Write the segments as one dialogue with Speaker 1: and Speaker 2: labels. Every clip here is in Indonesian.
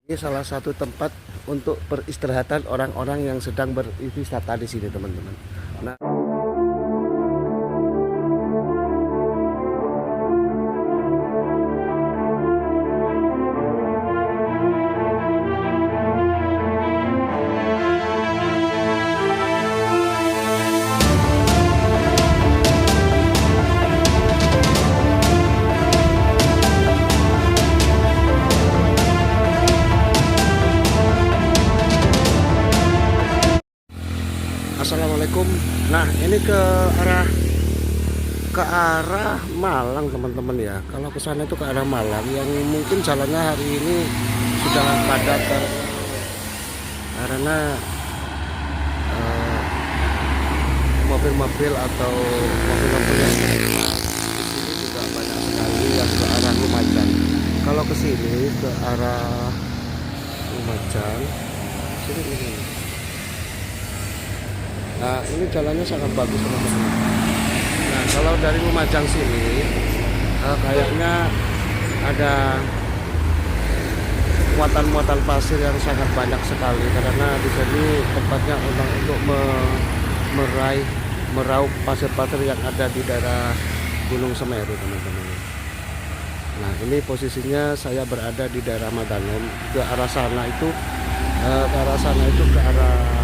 Speaker 1: Ini salah satu tempat untuk peristirahatan orang-orang yang sedang berwisata di sini, teman-teman. Nah, Assalamualaikum. Nah, ini ke arah Malang, teman-teman ya. Kalau ke sana itu ke arah Malang, yang mungkin jalannya hari ini sudah padat karena mobil-mobil atau mobil-mobil yang di sini juga banyak sekali yang ke arah Lumajang. Kalau ke sini ke arah Lumajang, ini. Nah, ini jalannya sangat bagus, teman-teman. Nah, kalau dari Lumajang sini kayaknya ada muatan-muatan pasir yang sangat banyak sekali karena di sini tempatnya untuk meraih meraup pasir-pasir yang ada di daerah Gunung Semeru, teman-teman. Nah, ini posisinya saya berada di daerah Madanom. Ke arah sana itu ke arah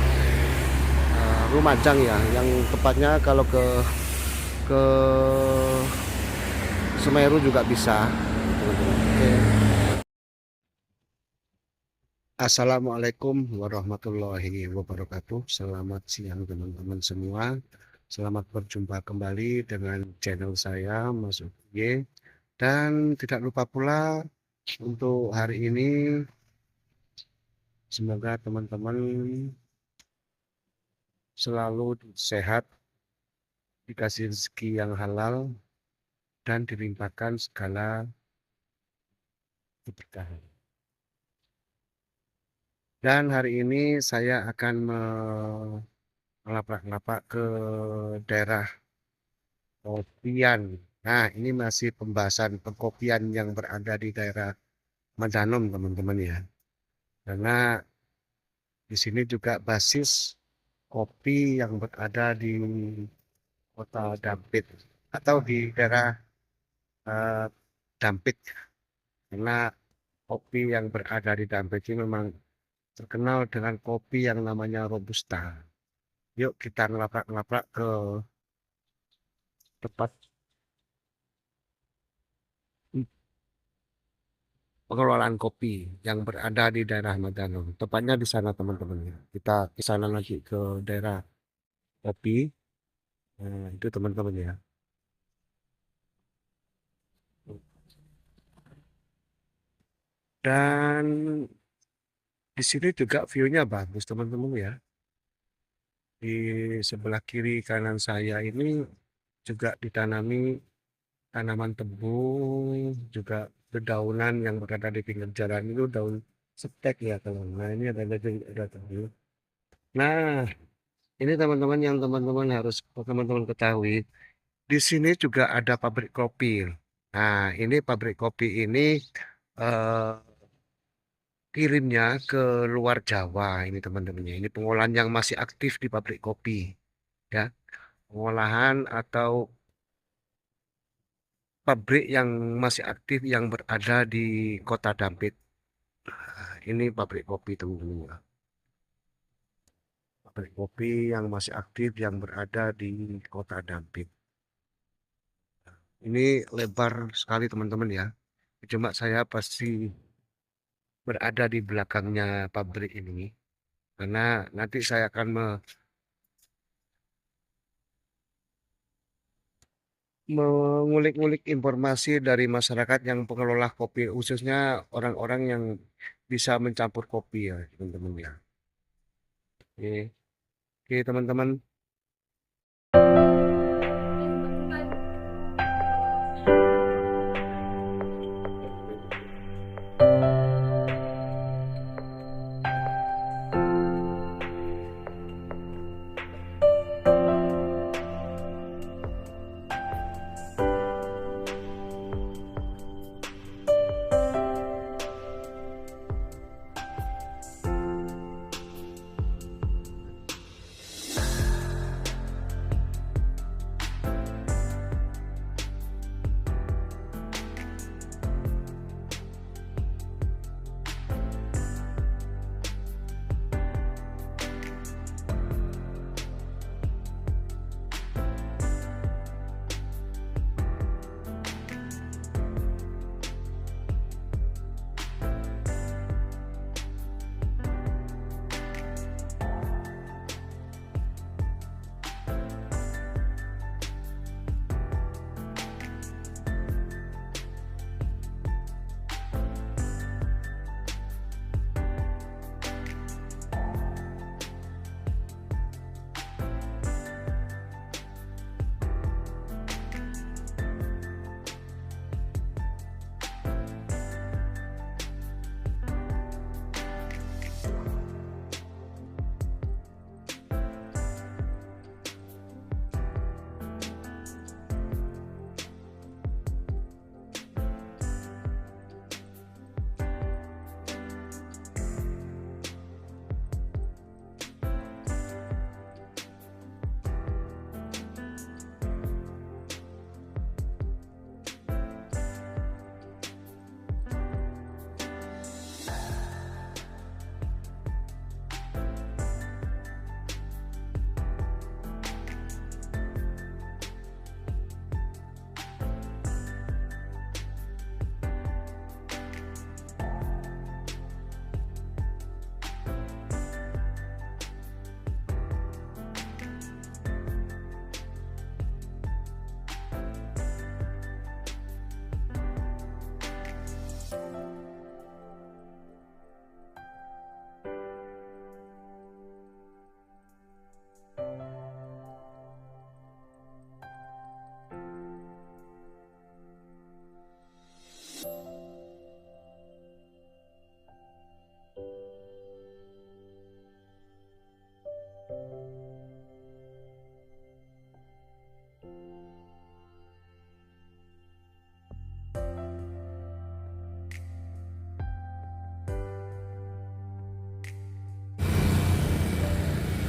Speaker 1: Lumajang ya, yang tepatnya kalau ke Semeru juga bisa, teman-teman. Oke. Assalamualaikum warahmatullahi wabarakatuh. Selamat siang, teman-teman semua. Selamat berjumpa kembali dengan channel saya, Mas Uye. Dan tidak lupa pula untuk hari ini, semoga teman-teman selalu sehat, dikasih rezeki yang halal, dan dilimpahkan segala keberkahan. Dan hari ini saya akan melapak-lapak ke daerah kopian. Nah, ini masih pembahasan perkopian yang berada di daerah Madanom, teman-teman ya. Karena di sini juga basis kopi yang berada di Kota Dampit atau di daerah eh, Dampit. Karena kopi yang berada di Dampit ini memang terkenal dengan kopi yang namanya Robusta. Yuk kita ngelaprak-ngelaprak ke tempat pengelolaan kopi yang berada di daerah Madanom. Tepatnya di sana, teman-teman. Kita ke sana lagi ke daerah kopi. Nah, itu teman-teman ya. Dan di sini juga view-nya bagus, teman-teman ya. Di sebelah kiri kanan saya ini juga ditanami tanaman tebu, juga dedaunan yang berada di pinggir jalan itu daun setek ya, teman. Nah, ini ada tebu. Nah, ini teman-teman yang teman-teman ketahui, di sini juga ada pabrik kopi. Nah, ini pabrik kopi ini eh, kirimnya ke luar Jawa ini, teman-teman. Ini pengolahan yang masih aktif di pabrik kopi, ya. Pengolahan atau pabrik yang masih aktif yang berada di Kota Dampit. Nah, ini pabrik kopi, teman-teman. Pabrik kopi yang masih aktif yang berada di Kota Dampit. Ini lebar sekali, teman-teman ya. Cuma saya pasti berada di belakangnya pabrik ini karena nanti saya akan mengulik-ngulik informasi dari masyarakat yang pengelola kopi, khususnya orang-orang yang bisa mencampur kopi ya, teman-teman ya. Oke, oke, teman-teman.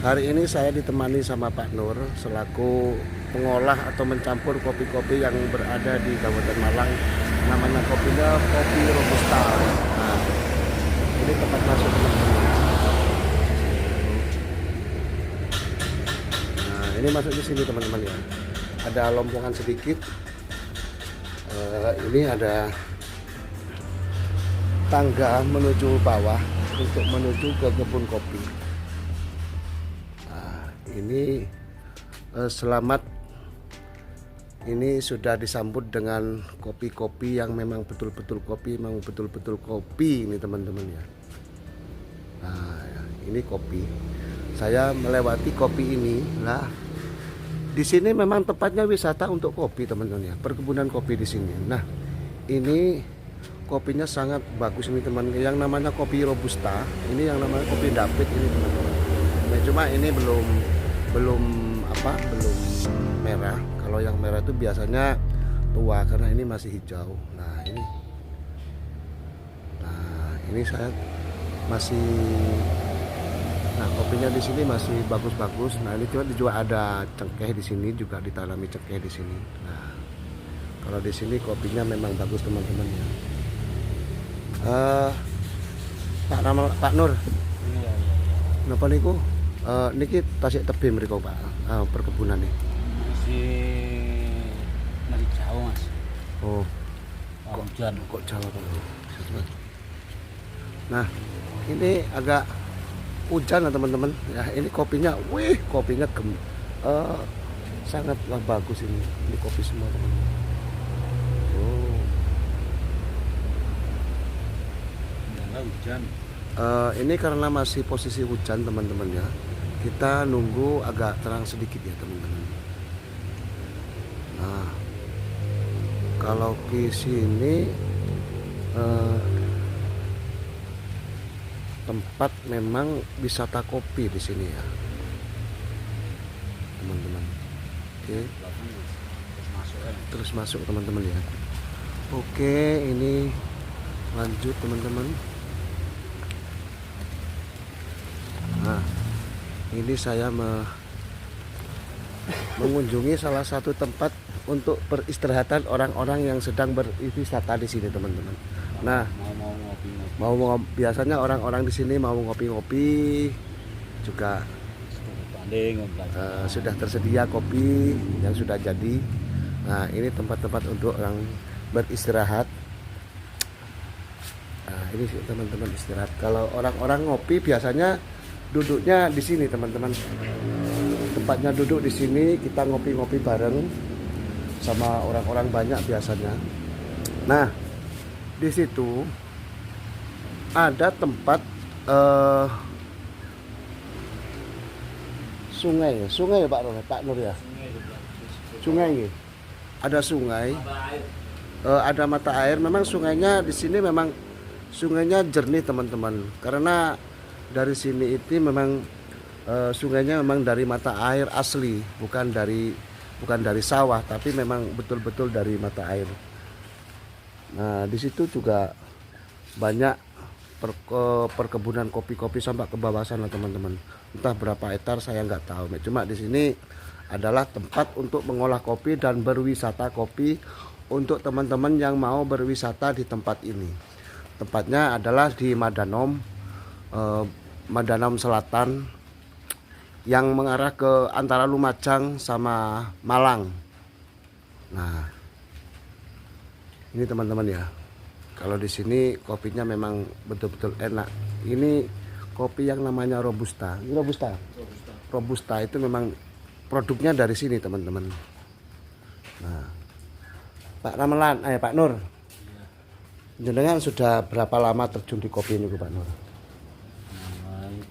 Speaker 1: Hari ini saya ditemani sama Pak Nur selaku pengolah atau mencampur kopi-kopi yang berada di Kabupaten Malang. Namanya kopinya kopi Robusta. Nah, ini tempat masuk teman-teman. Nah, ini masuk di sini teman-teman ya. Ada lompongan sedikit. Ini ada tangga menuju bawah untuk menuju ke kebun kopi. Ini selamat, ini sudah disambut dengan kopi-kopi yang memang betul-betul kopi, memang betul-betul kopi ini teman-teman ya. Nah, ini kopi. Saya melewati kopi ini lah. Di sini memang tempatnya wisata untuk kopi teman-teman ya, perkebunan kopi di sini. Nah, ini kopinya sangat bagus ini teman. Yang namanya kopi Robusta, ini yang namanya kopi David ini teman-teman. Nah, cuma ini belum merah. Kalau yang merah itu biasanya tua, karena ini masih hijau. Nah ini saya masih, nah kopinya di sini masih bagus-bagus. Nah ini juga ada cengkeh di sini, juga ditanami cengkeh di sini. Nah kalau di sini kopinya memang bagus teman-teman ya. Pak Nur, napa niku? Niki tasik tebih mriko Pak, perkebunan nih.
Speaker 2: Masih dari jauh Mas.
Speaker 1: Oh,
Speaker 2: Hujan.
Speaker 1: kok jauh Pak? Nah, ini agak hujan lah teman-teman. Ya, ini kopinya, wih, kopinya sangatlah bagus ini. Ini kopi semua teman-teman. Oh.
Speaker 2: Enggak hujan.
Speaker 1: Ini karena masih posisi hujan teman-teman ya. Kita nunggu agak terang sedikit ya teman-teman. Nah, kalau ke sini tempat memang wisata kopi di sini ya, teman-teman. Oke, terus masuk teman-teman ya. Oke, ini lanjut teman-teman. Nah, ini saya mengunjungi salah satu tempat untuk peristirahatan orang-orang yang sedang berwisata di sini teman-teman. Nah, biasanya orang-orang di sini mau ngopi-ngopi juga. Sudah tersedia kopi yang sudah jadi. Nah, ini tempat-tempat untuk orang beristirahat. Nah, ini teman-teman istirahat. Kalau orang-orang ngopi biasanya duduknya di sini teman-teman. Tempatnya duduk di sini, kita ngopi-ngopi bareng sama orang-orang banyak biasanya. Nah, di situ ada tempat sungai ya Pak Nur ya. Sungai ya. Ada sungai, ada mata air. Memang sungainya di sini memang sungainya jernih teman-teman. Karena dari sini itu memang sungainya memang dari mata air asli, bukan dari sawah, tapi memang betul-betul dari mata air. Nah, di situ juga banyak perkebunan kopi-kopi sampai ke bawah sana teman-teman. Entah berapa hektar saya nggak tahu. Cuma di sini adalah tempat untuk mengolah kopi dan berwisata kopi untuk teman-teman yang mau berwisata di tempat ini. Tempatnya adalah di Madanom Selatan yang mengarah ke antara Lumajang sama Malang. Nah, ini teman-teman ya. Kalau di sini kopinya memang betul-betul enak. Ini kopi yang namanya Robusta. Ini Robusta. Robusta itu memang produknya dari sini teman-teman. Nah, Pak Ramelan, Pak Nur. Jenengan sudah berapa lama terjun di kopi ini Pak Nur?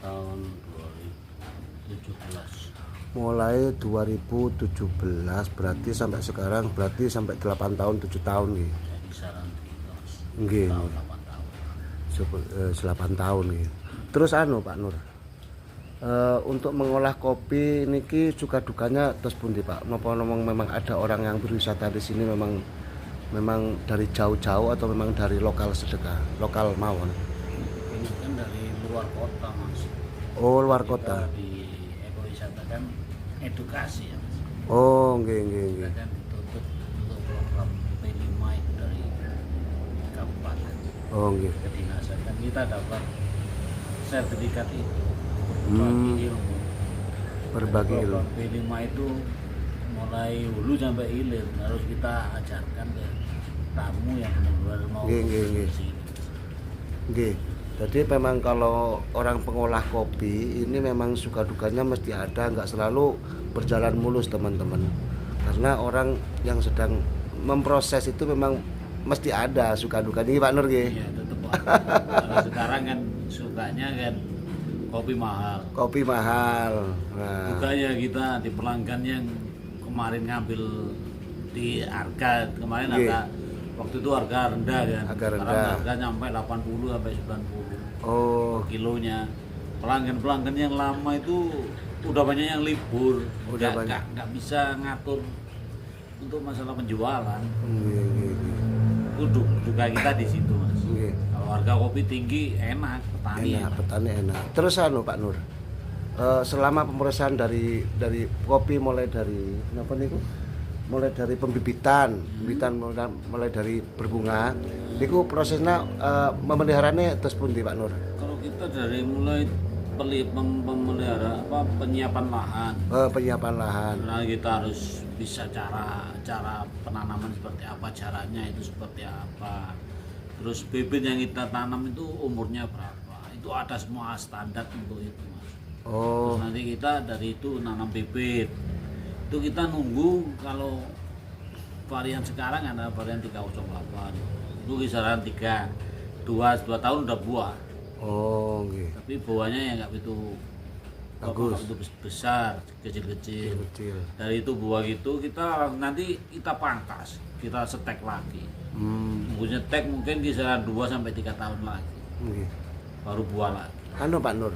Speaker 2: Tahun 2017.
Speaker 1: Mulai 2017 berarti sampai sekarang berarti sampai 8 tahun 7 tahun nih. Nggih. 8 tahun nih. Terus Pak Nur. Untuk mengolah kopi niki juga dukanya terus pundi Pak? Napa memang ada orang yang berwisata di sini memang dari jauh-jauh atau memang dari lokal lokal mawon?
Speaker 2: Ini kan dari luar kota Mas.
Speaker 1: Oh, luar kota.
Speaker 2: Di kan edukasi ya Mas.
Speaker 1: Oh, nggih.
Speaker 2: Kita kan untuk program P5 itu dari kabupaten
Speaker 1: Oh, nggih.
Speaker 2: kedinasan kan kita dapat sertifikat itu
Speaker 1: Hmm.
Speaker 2: bagi ilmu.
Speaker 1: Berbagi ilmu.
Speaker 2: Program P5 itu mulai hulu sampai hilir harus kita ajarkan ke tamu yang benar-benar mau
Speaker 1: Nggih.
Speaker 2: sini.
Speaker 1: Nggih. Jadi memang kalau orang pengolah kopi ini memang suka dukanya mesti ada, nggak selalu berjalan mulus teman-teman. Karena orang yang sedang memproses itu memang mesti ada suka dukanya. Ini Pak Nur nggih.
Speaker 2: Iya, tetap ada. Kalau sekarang kan sukanya kan kopi mahal.
Speaker 1: Kopi mahal. Nah,
Speaker 2: Dukanya kita di pelanggan yang kemarin ngambil di harga kemarin
Speaker 1: Iya.
Speaker 2: harga waktu itu harga rendah kan.
Speaker 1: Harga rendah.
Speaker 2: Sekarang harga nyampe 80 sampai 90
Speaker 1: oh,
Speaker 2: kilonya. Pelanggan-pelanggan yang lama itu udah banyak yang libur,
Speaker 1: Udah banyak.
Speaker 2: nggak bisa ngatur untuk masalah penjualan.
Speaker 1: nggih.
Speaker 2: Itu duka kita di situ Mas.
Speaker 1: Nggih.
Speaker 2: Kalau harga kopi tinggi enak, petani
Speaker 1: Enak,
Speaker 2: enak.
Speaker 1: petani enak. Terus Pak Nur, selama pemrosesan dari kopi mulai dari apa niku? Mulai dari pembibitan mulai dari berbunga, niku prosesnya memeliharanya terus pundi Pak Nur?
Speaker 2: Kalau kita dari mulai pemelihara penyiapan lahan,
Speaker 1: Penyiapan lahan.
Speaker 2: karena kita harus bisa cara penanaman seperti apa, caranya itu seperti apa. Terus bibit yang kita tanam itu umurnya berapa? Itu ada semua standar untuk itu Mas.
Speaker 1: Oh,
Speaker 2: Terus nanti kita dari itu nanam bibit. Itu kita nunggu kalau varian sekarang ada varian 308. Itu kisaran 2 tahun udah buah.
Speaker 1: oh, nggih.
Speaker 2: Tapi buahnya ya nggak begitu
Speaker 1: Bagus.
Speaker 2: nggak begitu besar, kecil-kecil.
Speaker 1: Kecil.
Speaker 2: Dari itu buah gitu kita nanti kita pangkas, kita setek lagi. Nunggu nyetek mungkin kisaran 2 sampai 3 tahun lagi.
Speaker 1: Nggih.
Speaker 2: Baru buah lagi.
Speaker 1: Anu Pak Nur,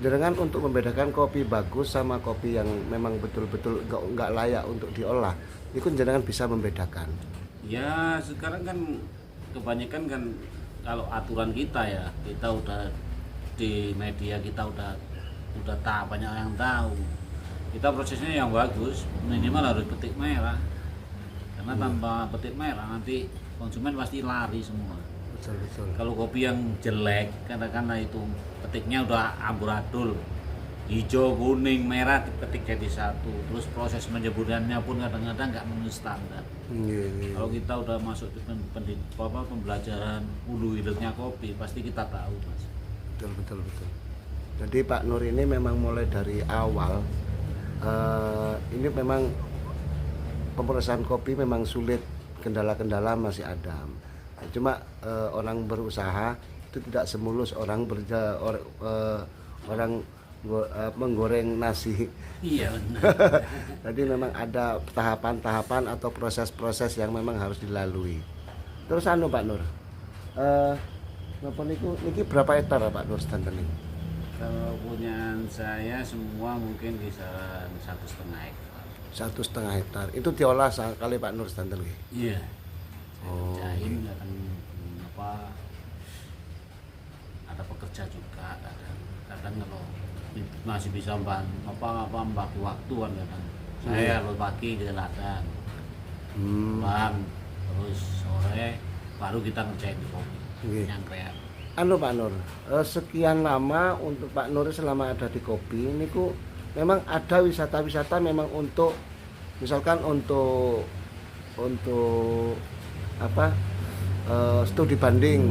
Speaker 1: jenengan untuk membedakan kopi bagus sama kopi yang memang betul-betul nggak layak untuk diolah, itu jenengan bisa membedakan.
Speaker 2: Ya sekarang kan kebanyakan kan kalau aturan kita ya kita udah di media kita udah tak banyak yang tahu. Kita prosesnya yang bagus minimal harus petik merah karena tanpa petik merah nanti konsumen pasti lari semua.
Speaker 1: Betul.
Speaker 2: Kalau kopi yang jelek katakanlah itu petiknya udah amburadul hijau kuning merah dipetik jadi satu terus proses penjemurannya pun kadang-kadang nggak memenuhi standar.
Speaker 1: Nggih.
Speaker 2: Kalau kita udah masuk di pembelajaran hulu hilirnya kopi pasti kita tahu Mas.
Speaker 1: Betul. Jadi Pak Nur ini memang mulai dari awal ini memang pemrosesan kopi memang sulit, kendala-kendala masih ada. Cuma orang berusaha itu tidak semulus orang menggoreng nasi.
Speaker 2: Iya benar.
Speaker 1: Jadi memang ada tahapan-tahapan atau proses-proses yang memang harus dilalui. Terus Pak Nur, napa niki berapa hektar Pak Nur standar niku?
Speaker 2: Kalau punya saya semua mungkin kisaran 1,5 hektar.
Speaker 1: 1,5 hektar. Itu diolah sekali Pak Nur standar nggih.
Speaker 2: Iya.
Speaker 1: Oh,
Speaker 2: Kerjain kadang ada pekerja juga kadang kalau masih bisa membagi waktu kan kadang. Saya kalau pagi di ladang, bang, terus sore baru kita ngerjain di kopi.
Speaker 1: Nggih.
Speaker 2: Nyangkrean.
Speaker 1: Pak Nur, sekian lama untuk Pak Nur selama ada di kopi niku memang ada wisata-wisata memang untuk misalkan untuk apa studi banding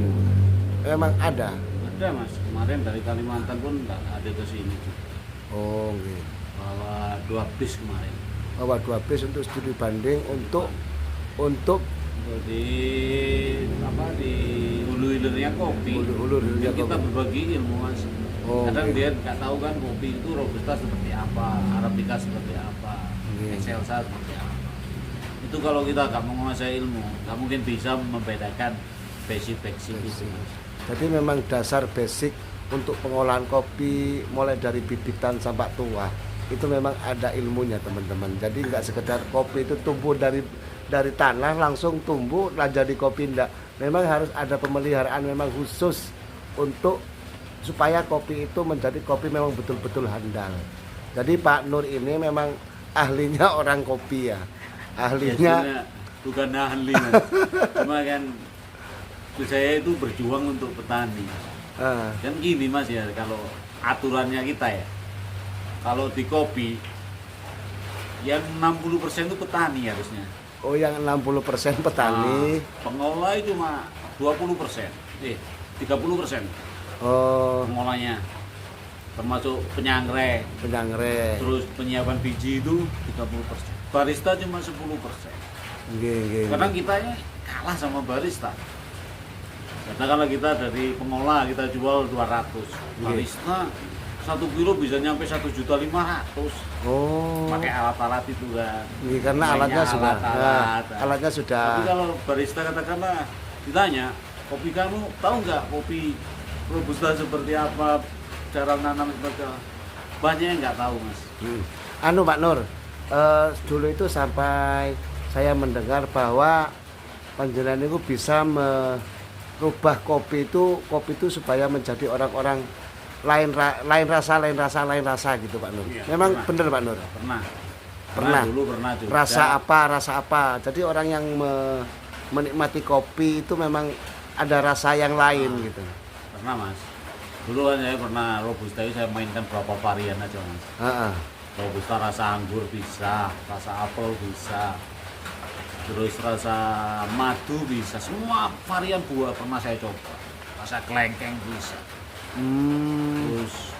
Speaker 1: memang ada.
Speaker 2: Ada Mas, kemarin dari Kalimantan pun ada ke sini juga.
Speaker 1: Oh nggih.
Speaker 2: Bawa 2 bis kemarin.
Speaker 1: Bawa 2 bis untuk studi banding untuk
Speaker 2: di di hulu hilirnya kopi.
Speaker 1: Hulu hilirnya
Speaker 2: Kita
Speaker 1: kopi.
Speaker 2: berbagi ilmu Mas.
Speaker 1: Oh,
Speaker 2: Kadang
Speaker 1: oke.
Speaker 2: dia nggak tahu kan kopi itu robusta seperti apa, arabica seperti apa,
Speaker 1: Iya.
Speaker 2: excelsa seperti apa. Itu kalau kita nggak menguasai ilmu, nggak mungkin bisa membedakan basic itu Mas.
Speaker 1: Jadi memang dasar basic untuk pengolahan kopi mulai dari bibitan sampai tua itu memang ada ilmunya teman-teman. Jadi nggak sekedar kopi itu tumbuh dari tanah langsung tumbuh lah jadi kopi, enggak. Memang harus ada pemeliharaan memang khusus untuk supaya kopi itu menjadi kopi memang betul-betul handal.
Speaker 3: Jadi Pak Nur ini memang ahlinya orang kopi ya.
Speaker 2: Ya,
Speaker 3: Ahlinya
Speaker 2: sebenarnya bukan ahli Mas. Cuma kan saya itu berjuang untuk petani.
Speaker 3: ah,
Speaker 2: Kan gini Mas ya, kalau aturannya kita ya, kalau di kopi yang 60% itu petani harusnya.
Speaker 3: oh yang 60% petani.
Speaker 2: Nah, pengolah itu cuma 20%. 30%
Speaker 3: Oh,
Speaker 2: pengolahnya. Termasuk penyangrai,
Speaker 3: penyangrai.
Speaker 2: terus penyiapan biji itu 30%. Barista cuma 10%.
Speaker 3: Nggih, nggih.
Speaker 2: Kadang kitanya kalah sama barista. Karena kalau kita dari pengolah kita jual 200, barista 1 kilo bisa nyampe 1.500.000.
Speaker 3: Oh,
Speaker 2: Pakai alat-alat itu kan.
Speaker 3: nggih, karena
Speaker 2: Mainnya
Speaker 3: alatnya sudah,
Speaker 2: alat-alat.
Speaker 3: nah, alatnya sudah.
Speaker 2: Tapi kalau barista katakanlah ditanya, kopi kamu tahu nggak kopi robusta seperti apa, cara nanam seperti apa? Banyak yang nggak tahu Mas.
Speaker 3: Anu Pak Nur, dulu itu sampai saya mendengar bahwa panjenengan itu bisa merubah kopi itu supaya menjadi orang-orang lain rasa gitu Pak Nur.
Speaker 2: Iya,
Speaker 3: Memang
Speaker 2: pernah.
Speaker 3: benar Pak Nur.
Speaker 2: Pernah.
Speaker 3: Pernah.
Speaker 2: Dulu pernah juga.
Speaker 3: Rasa apa. Jadi orang yang menikmati kopi itu memang ada rasa yang lain gitu.
Speaker 2: Pernah Mas. Dulu kan saya pernah robusta itu saya mainkan berapa varian aja Mas.
Speaker 3: Heeh.
Speaker 2: Robusta rasa anggur bisa, rasa apel bisa, terus rasa madu bisa, semua varian buah pernah saya coba. Rasa kelengkeng bisa, terus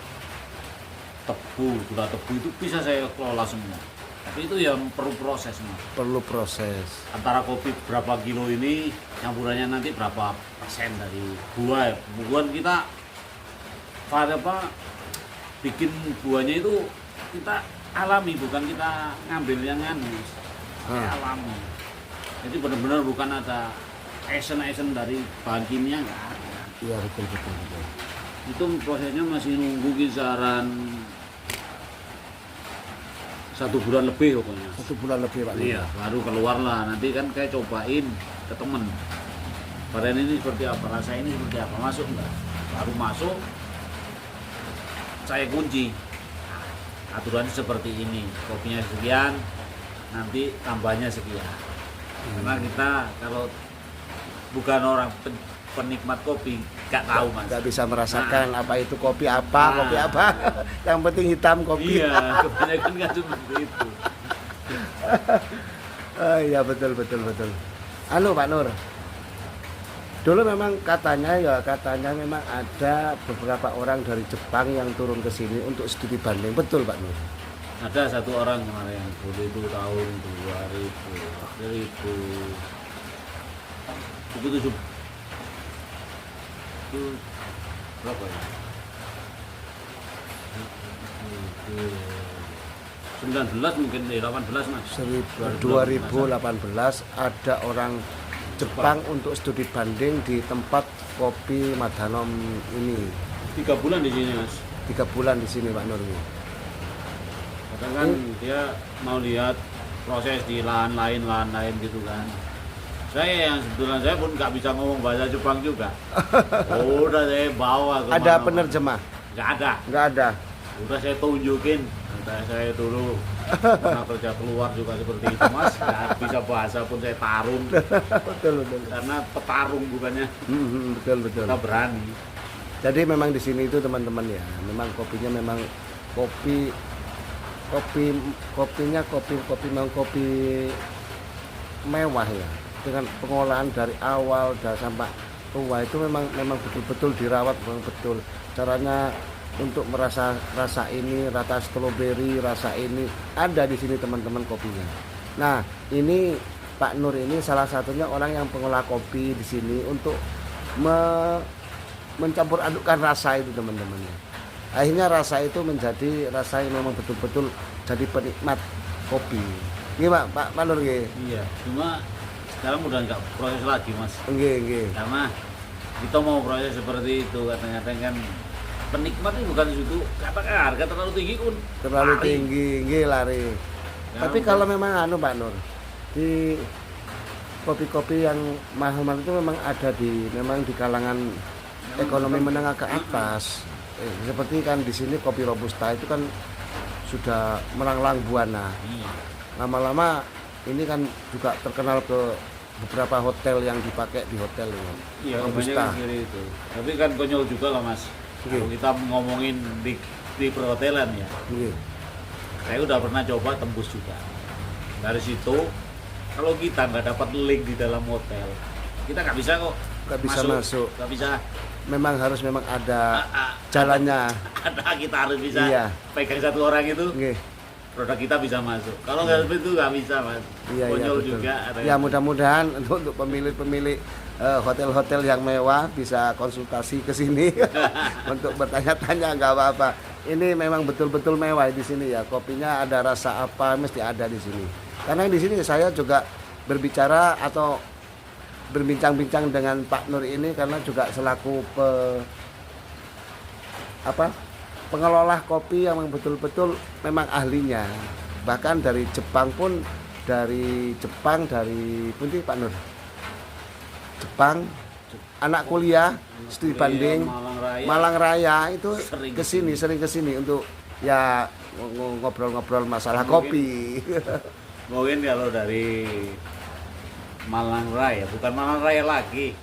Speaker 2: gula tebu itu bisa saya kelola semua. Tapi itu yang perlu proses Mas.
Speaker 3: Perlu proses.
Speaker 2: Antara kopi berapa kilo ini, campurannya nanti berapa persen dari buah. Bukan kita bikin buahnya itu kita alami, bukan kita ngambil yang anu, alami. Jadi benar-benar bukan ada esen dari bahan kimia, nggak ada.
Speaker 3: Iya betul.
Speaker 2: Itu prosesnya masih nunggu kisaran 1 bulan lebih pokoknya.
Speaker 3: 1 bulan lebih Pak Nur.
Speaker 2: Iya, baru keluar lah. Nanti kan kayak cobain ke temen. Varian ini seperti apa, rasa ini seperti apa, masuk enggak? Baru masuk, saya kunci. Aturannya seperti ini, kopinya sekian, nanti tambahnya sekian. Karena kita kalau bukan orang penikmat kopi, nggak tahu Mas.
Speaker 3: Nggak bisa merasakan apa itu kopi apa. Yang penting hitam kopi.
Speaker 2: Iya, kebanyakan kan seperti itu.
Speaker 3: Iya betul. Anu Pak Nur, dulu memang katanya memang ada beberapa orang dari Jepang yang turun ke sini untuk studi banding, betul Pak Nur?
Speaker 2: Ada satu orang kemarin, dulu itu tahun 2000, itu berapa ya? 19 mungkin 18 Mas.
Speaker 3: 2018 ada orang Jepang untuk studi banding di tempat kopi Madanom ini.
Speaker 2: 3 bulan di sini Mas.
Speaker 3: 3 bulan di sini Pak Nur.
Speaker 2: Kadang kan dia mau lihat proses di lahan lain gitu kan. Saya yang sebetulnya saya pun nggak bisa ngomong bahasa Jepang juga. Udah saya bawa ke
Speaker 3: Ada
Speaker 2: mana-mana.
Speaker 3: penerjemah?
Speaker 2: Nggak ada.
Speaker 3: Udah
Speaker 2: Saya tunjukin. Saya dulu pernah kerja keluar juga seperti itu Mas. Nggak bisa bahasa pun saya tarung.
Speaker 3: betul.
Speaker 2: Karena petarung bukannya
Speaker 3: Betul.
Speaker 2: kita berani.
Speaker 3: Jadi memang di sini itu teman-teman ya, memang kopinya memang kopinya kopi mewah ya, dengan pengolahan dari awal sampai tua itu memang betul-betul dirawat, memang betul caranya untuk rasa ini, rasa stroberi, rasa ini ada di sini teman-teman kopinya. Nah ini Pak Nur ini salah satunya orang yang pengolah kopi di sini untuk mencampur adukkan rasa itu teman-teman ya. Akhirnya rasa itu menjadi rasa yang memang betul-betul jadi penikmat kopi. Iya Pak Nur nggih.
Speaker 2: Iya, cuma sekarang udah nggak proses lagi Mas.
Speaker 3: Nggih.
Speaker 2: Karena kita mau proses seperti itu kadang-kadang kan penikmat itu bukan itu, katakan harga terlalu tinggi pun
Speaker 3: Terlalu
Speaker 2: lari.
Speaker 3: tinggi, nggih lari.
Speaker 2: Ya,
Speaker 3: Tapi kalau memang Pak Nur, di kopi-kopi yang mahal-mahal itu memang ada memang di kalangan ekonomi menengah ke atas. Seperti kan di sini kopi robusta itu kan sudah melanglang buana.
Speaker 2: Iya.
Speaker 3: Lama-lama ini kan juga terkenal ke beberapa hotel yang dipakai di hotel ini.
Speaker 2: Iya,
Speaker 3: Robusta.
Speaker 2: kebanyakan kiri itu. Tapi kan konyol juga lah Mas.
Speaker 3: Oke.
Speaker 2: Kalau kita ngomongin di perhotelan ya,
Speaker 3: Iya.
Speaker 2: saya udah pernah coba tembus juga. Dari situ, kalau kita nggak dapat link di dalam hotel, kita nggak bisa kok
Speaker 3: Nggak bisa masuk.
Speaker 2: Nggak bisa.
Speaker 3: Memang ada
Speaker 2: Ah,
Speaker 3: jalannya.
Speaker 2: Ada kita harus bisa
Speaker 3: Iya.
Speaker 2: pegang satu orang itu,
Speaker 3: Nggih.
Speaker 2: produk kita bisa masuk. Kalau nggak seperti itu nggak bisa Mas.
Speaker 3: Iya,
Speaker 2: Konyol
Speaker 3: betul.
Speaker 2: juga. ada
Speaker 3: Ya mudah-mudahan untuk pemilik-pemilik hotel-hotel yang mewah bisa konsultasi ke sini untuk bertanya-tanya, nggak apa-apa. Ini memang betul-betul mewah di sini ya. Kopinya ada rasa apa mesti ada di sini. Karena di sini saya juga berbicara atau berbincang-bincang dengan Pak Nur ini karena juga selaku pengelola kopi yang memang betul-betul memang ahlinya. Bahkan dari Jepang pun, dari Pundi Pak Nur? Jepang, anak kuliah studi banding Malang Raya itu sering kesini untuk ya ngobrol-ngobrol masalah kopi.
Speaker 2: Mungkin kalau dari Malang Raya, bukan Malang Raya lagi,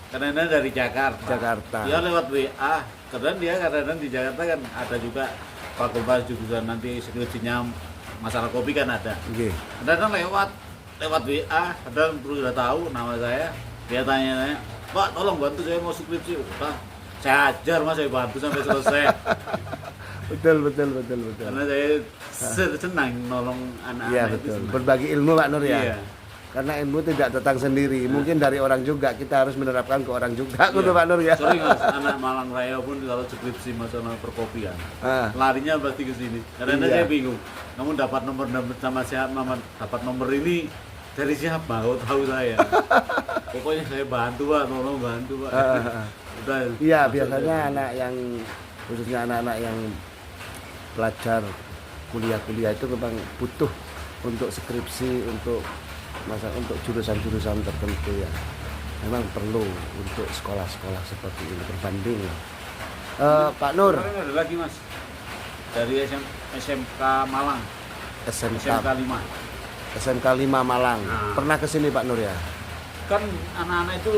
Speaker 2: karena dari Jakarta. Dia lewat WA, karena dia kadang-kadang di Jakarta kan ada juga fakultas jurusan nanti skripsinya masalah kopi kan ada.
Speaker 3: Oke.
Speaker 2: Kadang-kadang lewat WA, kadang perlu sudah tahu nama saya, dia tanya, Pak tolong bantu saya mau skripsi. Udah, saya ajar Mas, saya bantu sampai selesai.
Speaker 3: Betul.
Speaker 2: Karena saya senang nolong anak-anak
Speaker 3: Iya
Speaker 2: itu
Speaker 3: betul.
Speaker 2: senang.
Speaker 3: Berbagi ilmu Pak Nur ya.
Speaker 2: Iya.
Speaker 3: Karena ilmu tidak datang sendiri. Mungkin dari orang juga kita harus menerapkan ke orang juga,
Speaker 2: Iya.
Speaker 3: Pak Nur ya.
Speaker 2: Sering Mas, anak Malang Raya pun kalau skripsi masalah perkopian,
Speaker 3: Ah,
Speaker 2: larinya pasti ke sini. Karena
Speaker 3: Iya.
Speaker 2: saya bingung, kamu dapat nomor sama siapa, dapat nomor ini dari siapa? Oh, tahu saya. Pokoknya saya bantu Pak, tolong bantu Pak. Udah.
Speaker 3: Iya,
Speaker 2: masuk
Speaker 3: biasanya
Speaker 2: aja.
Speaker 3: anak yang khususnya anak-anak yang pelajar kuliah itu memang butuh untuk skripsi, untuk jurusan-jurusan tertentu ya. Memang perlu untuk sekolah-sekolah seperti ini berbanding. Pak Nur,
Speaker 2: Sekarang ada lagi Mas, dari SMK Malang, SMK
Speaker 3: SMK
Speaker 2: 5.
Speaker 3: SMK 5 Malang.
Speaker 2: Nah.
Speaker 3: Pernah ke sini Pak Nur ya?
Speaker 2: Kan anak-anak itu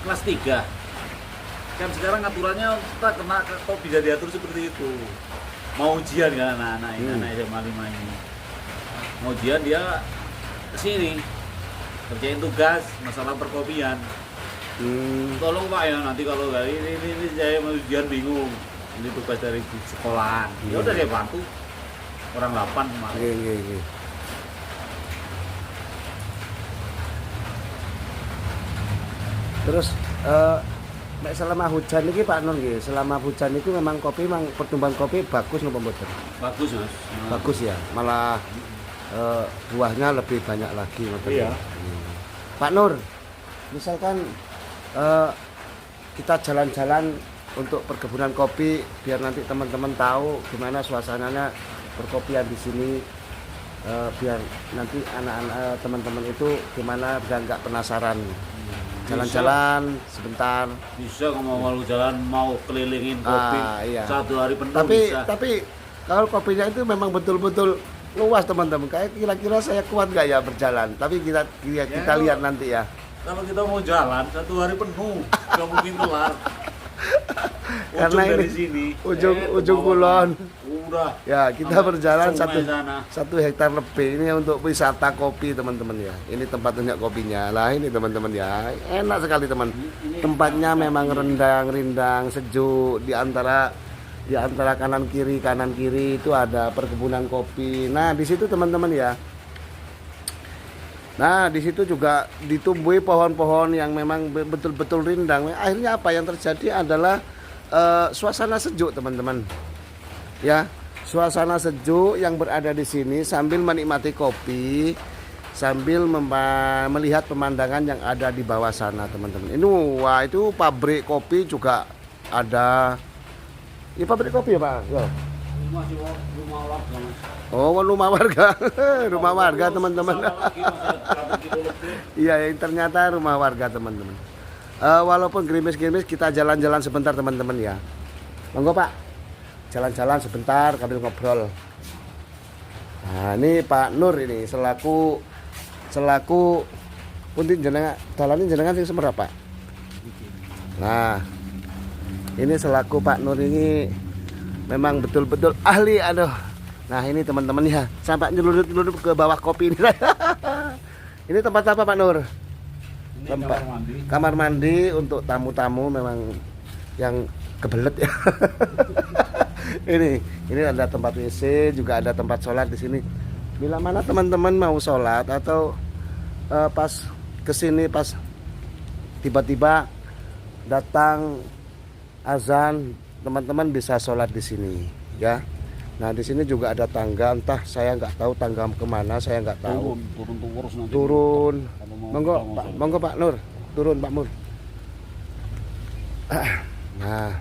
Speaker 2: kelas 3. Kan sekarang aturannya kita kok bisa diatur seperti itu. Mau ujian kan anak-anak ini, anak SMA 5 ini. Mau ujian dia kesini kerjain tugas masalah perkopian. Tolong Pak ya, nanti kalau nggak ini saya mau ujian bingung. Ini tugas dari sekolahan. Ya udah saya bantu. Orang 8 kemarin.
Speaker 3: Iya. Terus selama hujan ini Pak Nur nggih, selama hujan itu memang kopi memang pertumbuhan kopi bagus napa mboten?
Speaker 2: Bagus Mas.
Speaker 3: Bagus ya, malah buahnya lebih banyak lagi ngoten.
Speaker 2: Iya.
Speaker 3: Pak Nur, misalkan kita jalan-jalan untuk perkebunan kopi biar nanti teman-teman tahu gimana suasananya perkopian di sini, biar nanti anak-anak teman-teman itu gimana biar nggak penasaran. Jalan-jalan sebentar.
Speaker 2: Bisa kalau mau jalan mau kelilingin kopi
Speaker 3: Iya.
Speaker 2: satu hari penuh
Speaker 3: Tapi
Speaker 2: bisa.
Speaker 3: kalau kopinya itu memang betul-betul luas teman-teman. Kayak kira-kira saya kuat nggak ya berjalan? Tapi kita lihat nanti ya.
Speaker 2: Kalau kita mau jalan satu hari penuh nggak mungkin kelar.
Speaker 3: Karena
Speaker 2: Ujung dari
Speaker 3: ini
Speaker 2: sini
Speaker 3: ujung kulon.
Speaker 2: udah
Speaker 3: Ya kita
Speaker 2: sampai
Speaker 3: berjalan
Speaker 2: sungai sana.
Speaker 3: 1 hektar lebih ini untuk wisata kopi teman-teman ya. Ini tempat banyak kopinya. Lah ini teman-teman ya. Enak sekali teman. Tempatnya memang rindang, sejuk di antara kanan kiri itu ada perkebunan kopi. Nah, di situ teman-teman ya. Nah, di situ juga ditumbuhi pohon-pohon yang memang betul-betul rindang. Akhirnya apa yang terjadi adalah suasana sejuk, teman-teman. Ya, suasana sejuk yang berada di sini sambil menikmati kopi, sambil melihat pemandangan yang ada di bawah sana, teman-teman. Ini wah, itu pabrik kopi juga ada. Ini pabrik kopi ya, Pak? Ya.
Speaker 2: Masih rumah warga Mas.
Speaker 3: Oh, rumah warga. Rumah warga, teman-teman.
Speaker 2: Sana lagi, Mas, berapa kilo lebih.
Speaker 3: Iya, yang ternyata rumah warga, teman-teman. Walaupun gerimis-gerimis, kita jalan-jalan sebentar, teman-teman ya. Monggo, Pak. jalan-jalan sebentar sambil ngobrol. Nah, ini Pak Nur ini selaku punten jenengan dalane jenengan sing semerap, Pak. Nah, ini selaku Pak Nur ini memang betul-betul ahli. Aduh. Nah, ini teman-teman ya, sampai nyelundup ke bawah kopi ini. Ini tempat apa, Pak Nur?
Speaker 2: Ini
Speaker 3: Tempat
Speaker 2: kamar mandi.
Speaker 3: kamar mandi untuk tamu-tamu memang yang kebelet ya. Ini ada tempat WC, juga ada tempat sholat di sini. Bila mana teman-teman mau sholat atau pas kesini pas tiba-tiba datang azan, teman-teman bisa sholat di sini ya. Nah, di sini juga ada tangga, entah saya nggak tahu tangga kemana, saya nggak tahu.
Speaker 2: Turun terus nanti.
Speaker 3: Turun.
Speaker 2: Kalau mau-
Speaker 3: Monggo,
Speaker 2: kalau mau
Speaker 3: Pak,
Speaker 2: sholat.
Speaker 3: monggo Pak Nur, turun Pak Nur. Nah,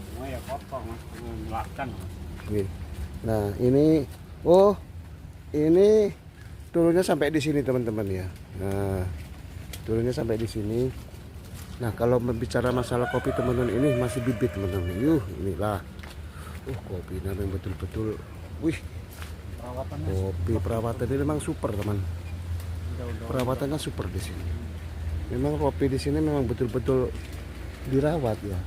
Speaker 2: Semua ya kotor mas, melakkan mas.
Speaker 3: ini. Nah, ini turunnya sampai di sini teman-teman ya. Nah, turunnya sampai di sini. Nah, kalau berbicara masalah kopi teman-teman, ini masih bibit teman-teman. Inilah. Kopinya memang betul-betul. Wih,
Speaker 2: Perawatannya
Speaker 3: kopi perawatan ini memang super teman. Perawatannya super di sini. Memang kopi di sini memang betul-betul dirawat ya.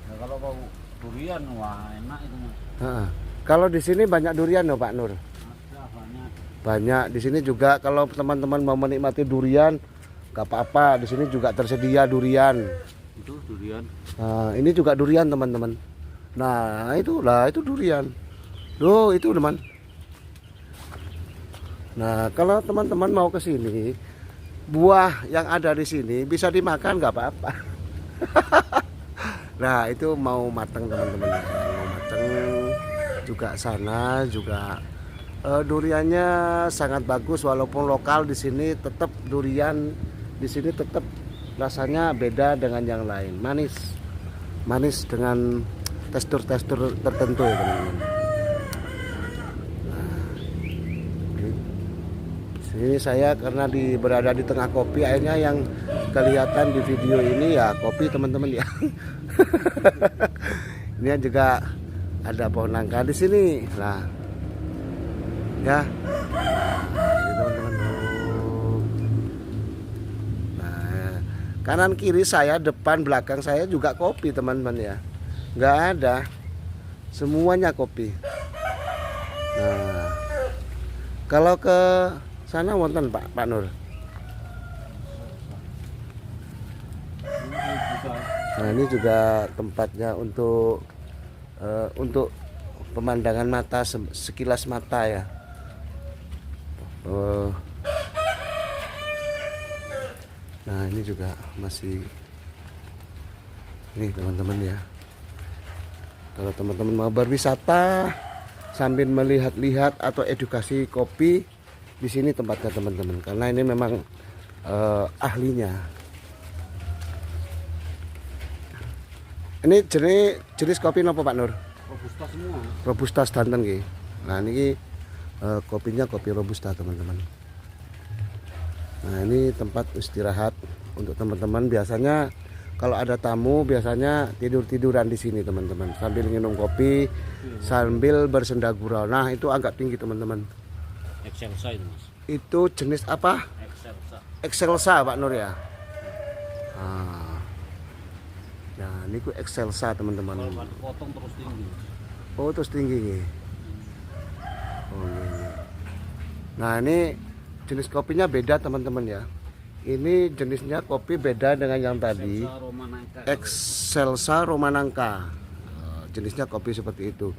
Speaker 2: ya, kalau mau durian wah enak itu mas.
Speaker 3: Nah, kalau di sini banyak durian loh Pak Nur.
Speaker 2: Ada banyak.
Speaker 3: Banyak di sini juga kalau teman-teman mau menikmati durian, gak apa-apa. Di sini juga tersedia durian.
Speaker 2: Itu durian.
Speaker 3: Nah, ini juga durian teman-teman. Nah, itu durian. Loh, itu teman. Nah, kalau teman-teman mau ke sini, buah yang ada di sini bisa dimakan nggak apa-apa. Nah, itu mau matang teman-teman. Mau matang juga sana juga duriannya sangat bagus walaupun lokal di sini tetap durian di sini tetap rasanya beda dengan yang lain. Manis dengan tekstur-tekstur tertentu ya teman-teman. Ini saya karena berada di tengah kopi, akhirnya yang kelihatan di video ini ya kopi teman-teman ya. Ini juga ada pohon nangka di sini, lah, ya. Ini teman-teman. Nah, kanan kiri saya, depan belakang saya juga kopi teman-teman ya. Nggak ada, semuanya kopi. Nah, kalau ke sana wonten Pak Nur. Nah, ini juga tempatnya untuk pemandangan mata sekilas mata ya. Nah, ini juga masih ini teman-teman ya. Kalau teman-teman mau berwisata sambil melihat-lihat atau edukasi kopi, di sini tempatnya teman-teman, karena ini memang ahlinya. Ini jenis kopi apa Pak Nur?
Speaker 2: Robusta semua.
Speaker 3: Robusta sedanten nggih. Nah, ini kopinya kopi robusta teman-teman. Nah, ini tempat istirahat untuk teman-teman. Biasanya kalau ada tamu biasanya tidur-tiduran di sini teman-teman, sambil minum kopi, sambil bersenda gurau. Nah, itu agak tinggi teman-teman.
Speaker 2: Excelsa itu mas.
Speaker 3: Itu jenis apa?
Speaker 2: Excelsa.
Speaker 3: Excelsa Pak Nur ya. Nah, ini ku Excelsa teman-teman.
Speaker 2: Kalau kan potong terus tinggi.
Speaker 3: Oh, terus tinggi nih. Oh, ini. Nah, ini jenis kopinya beda teman-teman ya. Ini jenisnya kopi beda dengan yang tadi.
Speaker 2: Excelsa Romanangka.
Speaker 3: Excelsa Romanangka. Jenisnya kopi seperti itu.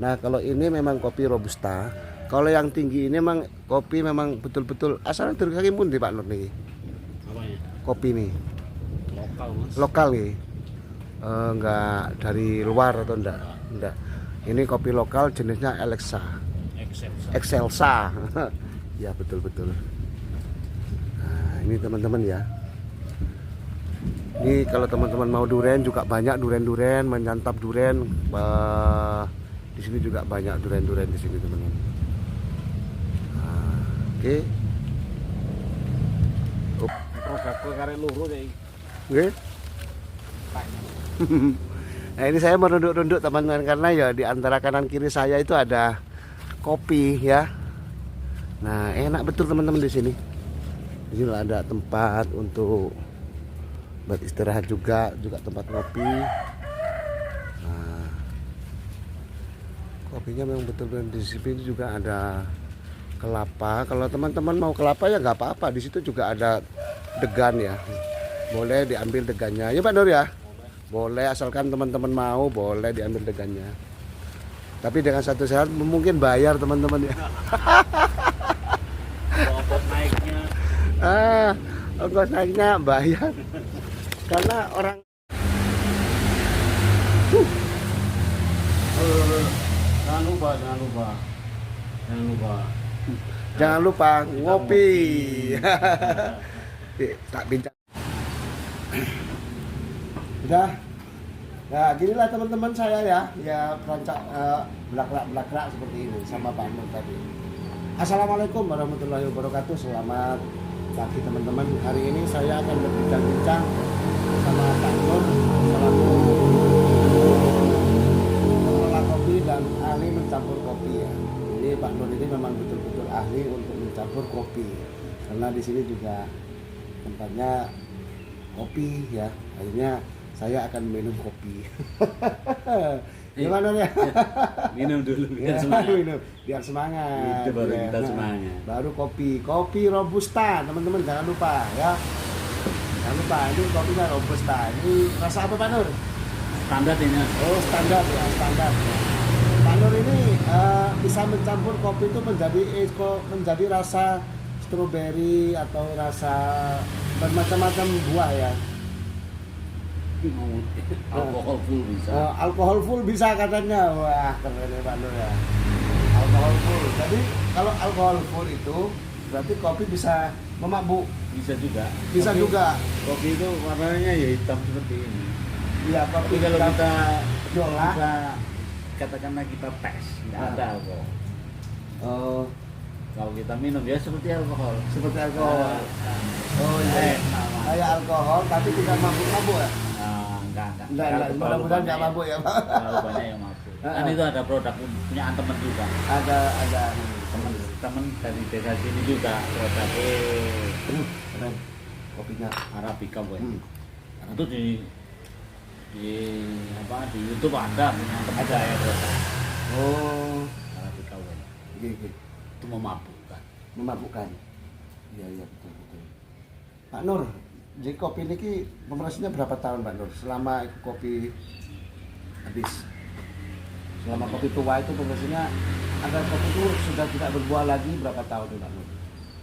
Speaker 3: Nah, kalau ini memang kopi robusta. Kalau yang tinggi ini memang kopi memang betul-betul asalnya dari kaki pun di Pak Nur nih.
Speaker 2: Apanya?
Speaker 3: Kopi nih
Speaker 2: Lokal mas.
Speaker 3: lokal nih. Enggak dari luar atau enggak. Ini kopi lokal jenisnya Alexa.
Speaker 2: Excelsa.
Speaker 3: Excelsa. Ya, betul-betul. Nah, ini teman-teman ya. Ini kalau teman-teman mau durian juga banyak durian-durian, menyantap durian. Di sini juga banyak durian-durian di sini teman-teman. Nah, oke.
Speaker 2: Aku karek loro iki.
Speaker 3: Nggih. Nah ini saya merunduk-runduk teman-teman karena ya di antara kanan kiri saya itu ada kopi ya. Nah enak betul teman-teman di sini. Di sini ada tempat untuk beristirahat juga tempat ngopi. Nah, kopinya memang betul-betul di sini juga ada kelapa. Kalau teman-teman mau kelapa ya nggak apa-apa. Di situ juga ada degan ya. Boleh diambil degannya. Ya Pak Nur ya. Boleh asalkan teman-teman mau, boleh diambil degannya. Tapi dengan satu syarat mungkin bayar teman-teman ya.
Speaker 2: Ongkos naiknya.
Speaker 3: Ongkos naiknya bayar. Karena orang
Speaker 2: Jangan lupa.
Speaker 3: jangan lupa ngopi. Tak bincang. Udah. Nah, ginilah teman-teman saya ya perancang belak-belak seperti ini sama Pak Nur tadi. Assalamualaikum warahmatullahi wabarakatuh. Selamat pagi teman-teman. Hari ini saya akan berbincang-bincang sama Pak Nur selaku pengelola kopi dan ahli mencampur kopi ya. Ini Pak Nur ini memang betul-betul ahli untuk mencampur kopi. Karena di sini juga tempatnya kopi ya. Akhirnya saya akan minum kopi. Gimana ya?
Speaker 2: Minum dulu
Speaker 3: Ya,
Speaker 2: biar semangat.
Speaker 3: minum biar semangat.
Speaker 2: Itu baru
Speaker 3: Ya.
Speaker 2: kita semangat.
Speaker 3: Baru kopi robusta, teman-teman jangan lupa ya. Jangan lupa ini kopinya robusta. Ini rasa apa Pak Nur?
Speaker 2: Standar ini.
Speaker 3: Oh standar ya, standar. Pak Nur ini bisa mencampur kopi itu menjadi rasa stroberi atau rasa bermacam-macam buah ya.
Speaker 2: Alkohol full bisa.
Speaker 3: Alkohol full bisa katanya. Wah keren ya Pak Nur ya. Alkohol full. Jadi kalau alkohol full itu berarti kopi bisa memabuk.
Speaker 2: Bisa juga.
Speaker 3: Bisa
Speaker 2: Kopi-
Speaker 3: juga.
Speaker 2: Kopi itu warnanya ya hitam seperti ini.
Speaker 3: Iya
Speaker 2: Tapi
Speaker 3: kopi
Speaker 2: kalau kita
Speaker 3: diolah.
Speaker 2: kita katakanlah kita tes, nggak
Speaker 3: Nah.
Speaker 2: ada alkohol.
Speaker 3: Oh,
Speaker 2: Kalau kita minum ya seperti alkohol.
Speaker 3: seperti alkohol. Oh iya.
Speaker 2: Nama.
Speaker 3: Kayak alkohol tapi tidak mabuk-mabuk ya.
Speaker 2: Enggak.
Speaker 3: Enggak, mudah-mudahan nggak mabuk ya Pak.
Speaker 2: Terlalu banyak yang mabuk. Kan itu ada produk punya teman juga.
Speaker 3: Ada
Speaker 2: Teman dari desa sini juga produknya
Speaker 3: keren kopinya.
Speaker 2: Arabica boy.
Speaker 3: Hmm.
Speaker 2: Itu di YouTube ada punya teman saya produk
Speaker 3: Oh,
Speaker 2: Arabica boy.
Speaker 3: gitu.
Speaker 2: Itu memabukkan.
Speaker 3: Memabukkan. Iya betul. Pak Nur, jadi kopi ini ki pemrosesnya berapa tahun Pak Nur? Selama kopi habis. Selama kopi tua itu pemrosesnya agar kopi itu sudah tidak berbuah lagi berapa tahun Pak Nur?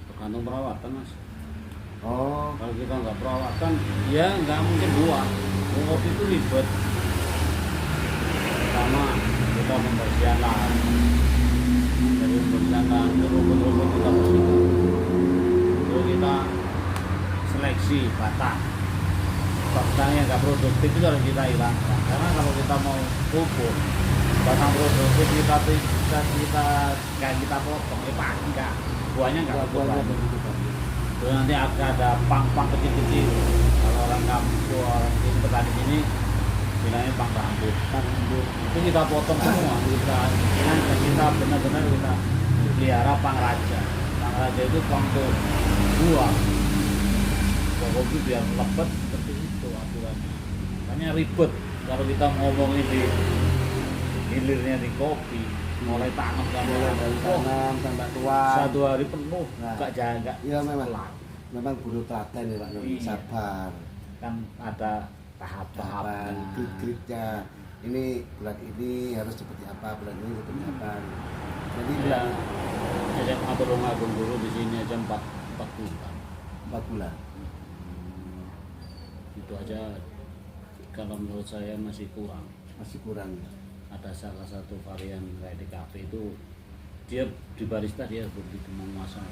Speaker 2: Tergantung perawatan mas.
Speaker 3: Oh,
Speaker 2: Kalau kita nggak perawatan, ya nggak mungkin buah. Kopi itu ribet. Pertama kita membersihkan lahan. Dari membersihkan lahan, rumput-rumput kita bersihkan. Lalu kita seleksi batang. Batang yang nggak produktif itu harus kita hilangkan. Karena kalau kita mau pupuk, batang produktif kita potong, pagi nggak, buahnya nggak
Speaker 3: buahnya
Speaker 2: berbuah.
Speaker 3: begitu Pak.
Speaker 2: Terus nanti ada pang-pang kecil-kecil. Kalau orang kampung, orang sini petani sini bilangnya pang rambut. Itu kita potong semua. Kita benar-benar kita pelihara pang raja. Pang raja itu pang tuh buah. Kopi biar lepet seperti itu aturannya. Makanya ribet kalau kita ngomongin di hilirnya di kopi. Mulai tanam
Speaker 3: Mulai dari tanam sampai tua.
Speaker 2: satu hari penuh
Speaker 3: Nah.
Speaker 2: nggak jaga.
Speaker 3: Iya memang.
Speaker 2: Selang.
Speaker 3: Memang guru telaten ya Pak Nur,
Speaker 2: Iya.
Speaker 3: sabar.
Speaker 2: Kan ada tahap-tahapnya.
Speaker 3: Trik-triknya. Ini bulan ini harus seperti apa, bulan ini seperti apa. Jadi
Speaker 2: Ya,
Speaker 3: bulan
Speaker 2: SMA Tulungagung dulu di sini aja 4 bulan.
Speaker 3: 4 bulan.
Speaker 2: Itu aja kalau menurut saya masih kurang.
Speaker 3: Masih kurang.
Speaker 2: Ada salah satu varian kayak di kafe itu dia di barista dia begitu menguasai.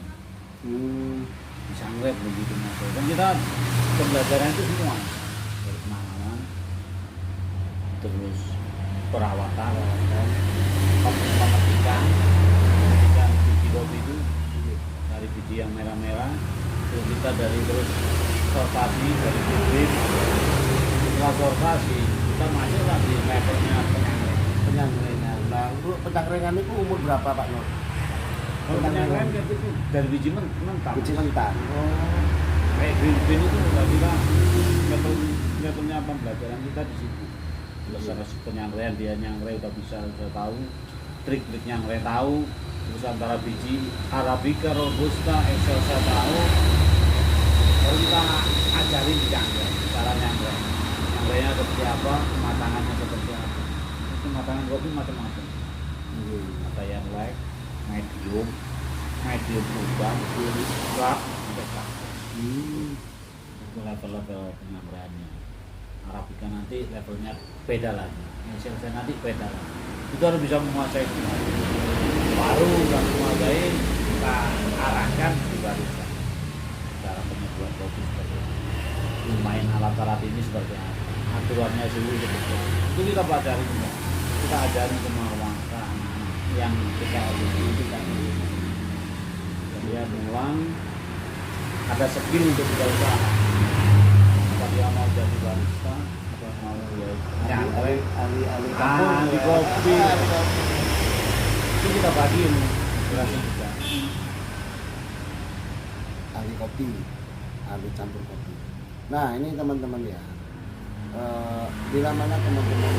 Speaker 2: Di sangrai begitu menguasai. Dan kita pembelajaran itu semua dari penanaman, terus perawatan, pemetikan biji kopi itu dari biji yang merah-merah, terus kita dari terus sortasi dari bibit. Setelah sortasi kita masuklah di levelnya
Speaker 3: Penyangrengan. Nah, untuk penyangrengan itu umur berapa Pak Nur?
Speaker 2: kalau penyangrengan itu dari biji mentah.
Speaker 3: Biji mentah. Oh.
Speaker 2: Kayak green bean itu nggak kita levelnya pembelajaran kita di situ. Belajar penyangrean, dia nyangre udah tahu, trik-trik nyangre tahu, terus antara biji Arabica, Robusta, Excelsa tahu, baru kita ajarin di nyangre, cara nyangre. Nyangrenya seperti apa, kematangannya seperti apa. Kematangan kopi macam-macam. Ada yang light, medium ubah, dark, sampai dark. Itu level-level penyangreannya. Arabica nanti levelnya beda lagi, Excelsa nanti beda lagi. Itu harus bisa menguasai semua. Baru udah menguasai kita arahkan di barista. Cara penyeduhan kopi seperti apa, main alat-alat ini seperti apa, aturannya suhu seperti apa. Itu kita pelajari semua. Kita ajarin semua ke anak-anak yang kita ajarin itu kan. Dia pulang ada skill untuk kita usaha. Apa dia mau jadi barista, apa mau nyangre, ahli kopi. Itu kita bagiin berhasil kita.
Speaker 3: Ahli kopi, ahli campur kopi. Nah ini teman-teman ya, bila mana teman-teman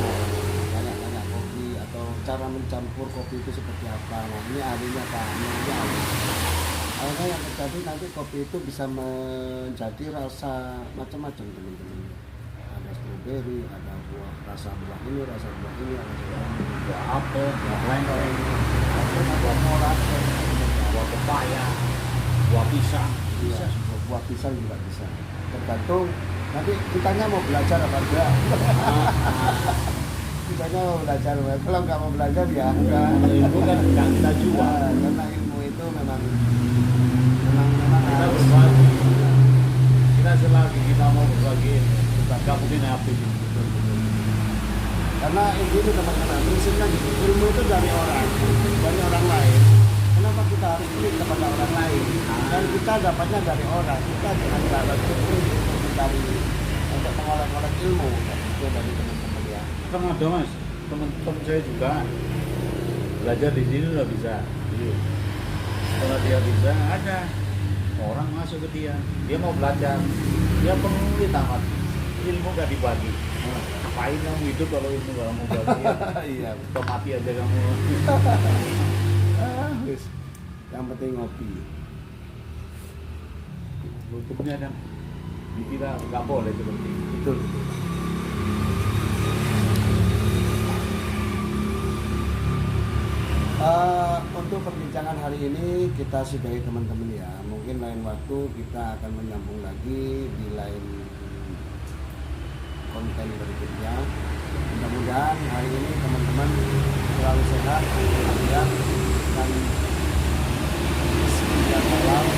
Speaker 3: tanya-tanya kopi atau cara mencampur kopi itu seperti apa, nah ini ahlinya Pak Nurnya. Akhirnya yang terjadi nanti kopi itu bisa menjadi rasa macam-macam teman-teman. Ada stroberi, ada rasa buah ini, rasa buah ini,
Speaker 2: Buah apel, buah lengkeng, buah morat, buah pepaya, buah pisang.
Speaker 3: bisa, buah pisang juga bisa. Tergantung nanti kitanya mau belajar apa enggak. Kitanya mau belajar, kalau nggak mau belajar ya enggak.
Speaker 2: Ilmu kan nggak kita jual.
Speaker 3: Karena ilmu itu memang
Speaker 2: Kita
Speaker 3: harus.
Speaker 2: berbagi. Kita selagi kita mau berbagi, kita nggak mungkin habis.
Speaker 3: Karena ini teman-teman prinsipnya gitu, ilmu itu dari orang lain. Kenapa kita harus beri kepada orang lain? Dan kita dapatnya dari orang. Kita jangan dapat ilmu untuk mencari untuk mengolek-olek ilmu. Itu dari teman-teman ya.
Speaker 2: Kan ada mas, teman-teman saya juga belajar di sini udah bisa. Setelah dia bisa, ada orang masuk ke dia mau belajar, dia penulis tamat, ilmu gak dibagi. Ngapain kamu hidup kalau ilmu gak mau bagi?
Speaker 3: Iya.
Speaker 2: Atau mati aja kamu.
Speaker 3: Yang penting ngopi.
Speaker 2: Tutupnya kan dikira nggak boleh seperti itu.
Speaker 3: Betul. Untuk perbincangan hari ini kita sudahi teman-teman ya. Mungkin lain waktu kita akan menyambung lagi di lain konten berikutnya. Mudah-mudahan hari ini teman-teman selalu sehat, walafiat, dan bismillahirrahmanirrahim.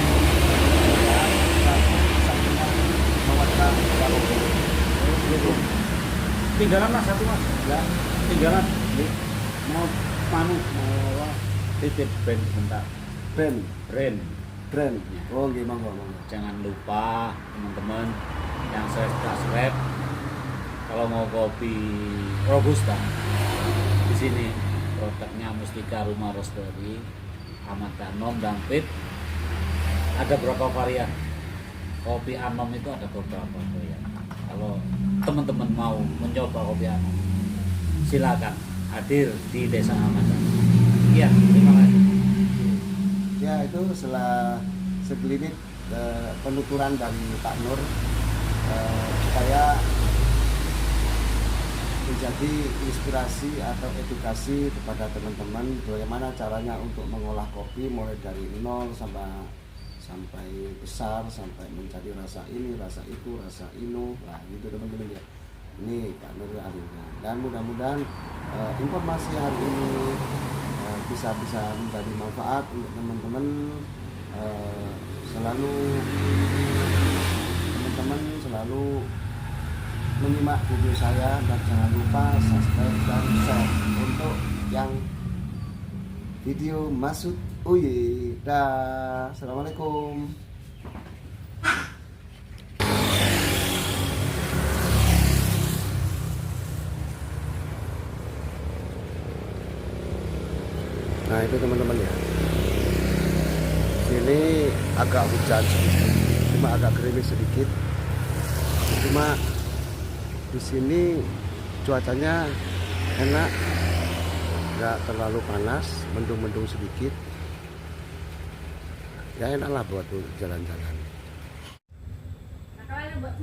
Speaker 2: Tinggalan mas satu mas, ya tinggalan. Mau mau titip brand sebentar.
Speaker 3: Brand. Oh, gimana monggo.
Speaker 2: Jangan lupa teman-teman yang saya subscribe, kalau mau kopi Robusta di sini produknya Mustika Rumah Roastery, Ahmad Danom dan Pit. Ada berapa varian? Kopi Anom itu ada beberapa varian. Kalau teman-teman mau mencoba kopi Anom, silakan hadir di Desa Ahmad Danom. Iya, terima kasih.
Speaker 3: Ya itu setelah segelintir penuturan dari Pak Nur, supaya menjadi inspirasi atau edukasi kepada teman-teman bagaimana caranya untuk mengolah kopi mulai dari nol sampai besar, sampai mencari rasa ini, rasa itu, rasa inu, lah gitu teman-teman ya. Ini Pak Nur ahlinya. Dan mudah-mudahan informasi hari ini bisa menjadi manfaat untuk teman-teman. Teman-teman selalu menyimak video saya dan jangan lupa subscribe dan share untuk yang video Masud Uye. Dah, assalamualaikum. itu teman-teman ya. Sini agak hujan sedikit, cuma agak gerimis sedikit. Cuma di sini cuacanya enak, nggak terlalu panas, mendung-mendung sedikit. Ya enak lah buat jalan-jalan.
Speaker 4: Nah, kalau buat